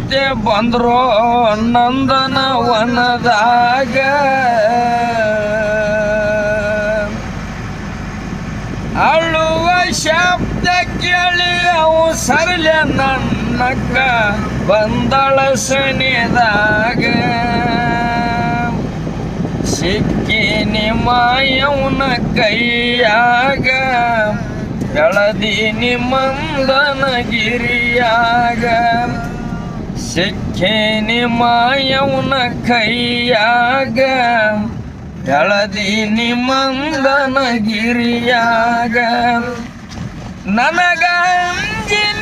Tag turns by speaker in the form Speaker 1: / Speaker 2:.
Speaker 1: ಮತ್ತೆ ಬಂದ್ರು ನಂದನ ವನದಾಗ ಅಳುವ ಶಬ್ದ ಕೇಳಿ ಅವು ಸರಲೆ ನನ್ನಕ್ಕ ಬಂದಳ ಸನಿದಾಗ ಸಿಕ್ಕಿ ನಿಮ್ಮಯವನ ಕೈಯಾಗ ಎಳದೀನಿ ಮಂದನಗಿರಿಯಾಗ ಸಿಕ್ಕಿ ನಿಮ್ಮಯವನ ಕೈಯಾಗ ಎಳದೀನಿ ಮಂದನಗಿರಿಯಾಗ ನನಗ ಅಂಜಿನ